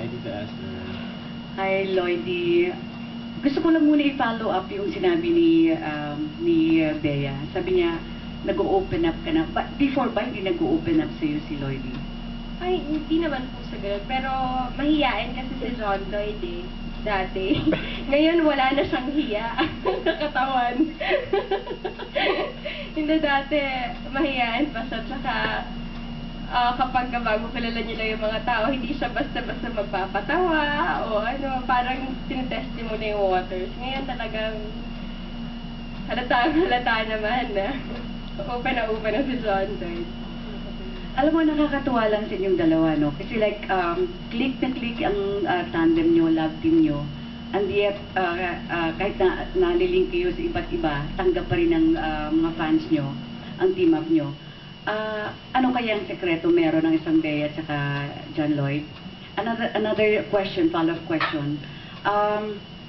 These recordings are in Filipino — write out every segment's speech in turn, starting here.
I need to ask her. Hi, Lloydie. Gusto ko lang muna i-follow up yung sinabi ni Bea. Sabi niya, nag-o-open up ka na. Before ba, hindi nag-o-open up sa'yo si Lloydie? Ay, hindi naman po sa ganun. Pero mahiyain kasi si John Lloyd dati. Ngayon wala na siyang hiya. Nakatawan. Hindi dati, mahiyain pa siya. Tsaka kapag bago kilala niyo lang yung mga tao, hindi siya basta-basta magpapatawa o ano, parang tinetest niyo muna yung waters. Ngayon talagang halata naman na open na si John Lloyd. Alam mo, nakakatuwa lang sa inyong dalawa, no? Kasi like, click na click ang tandem nyo, love team nyo. And yet, kahit na nalilink kayo sa iba't iba, tanggap pa rin ng mga fans nyo, ang team up nyo. Ano kaya ang sekreto meron ng isang Bea at saka John Lloyd? Another question, follow-up question.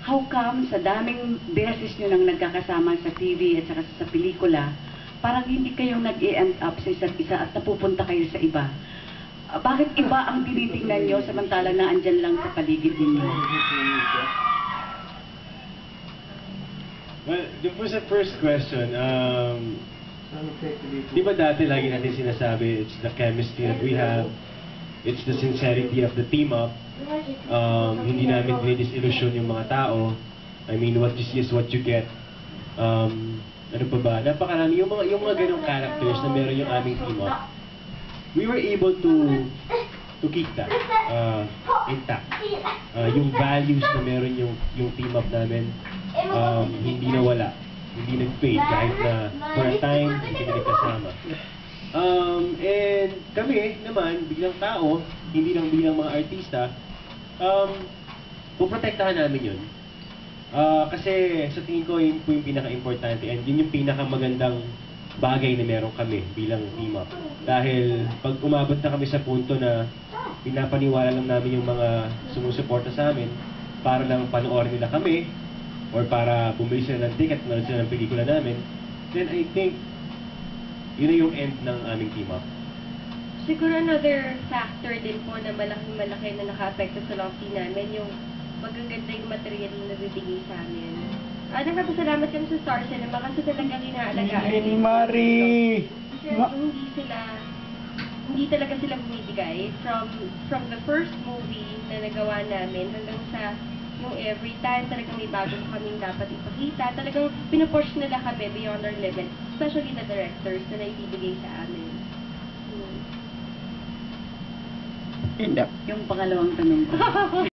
How come sa daming beses nyo nang nagkakasama sa TV at saka sa pelikula, parang hindi kayong nag-e-end up sa isa't isa at napupunta kayo sa iba? Bakit iba ang tinitingnan nyo samantala na andyan lang sa paligid ninyo? Well, for the first question, di ba dati lagi natin sinasabi, it's the chemistry that we have, it's the sincerity of the team up, hindi namin dinidisillusion yung mga tao. I mean, what you see is what you get. Ano pa ba? Napakarami yung mga ganong characters na meron yung aming team up. We were able to keep that intact. Yung values na meron yung team up namin, hindi nawala. Hindi nag-fade kahit na for a time hindi kami nagkasama. And kami naman, bilang tao, hindi lang bilang mga artista, puprotektahan namin yun. Kasi sa tingin ko, yun po yung pinaka-importante and yun yung pinaka-magandang bagay na meron kami bilang team up. Dahil pag umabot na kami sa punto na pinapaniwala lang namin yung mga sumusuporta sa amin para lang panoorin nila kami or para bumili sila ng ticket, manood sila ng pelikula namin, then I think yun na yung end ng aming team up. Siguro another factor din po na malaki na naka-apekto sa Lofty namin, yung magaganda yung material na nabibigay sa amin. Nagpapasalamat kami sa Star Cinema kasi talagang inaalagaan nila. Marie! Kasi hindi talaga sila bumibigay. From the first movie na nagawa namin hanggang sa yung every time talagang may bagong kaming dapat ipakita. Talagang pinupush nila kami beyond our limits. Especially the directors na naibibigay sa amin. Yung pangalawang tanong ko.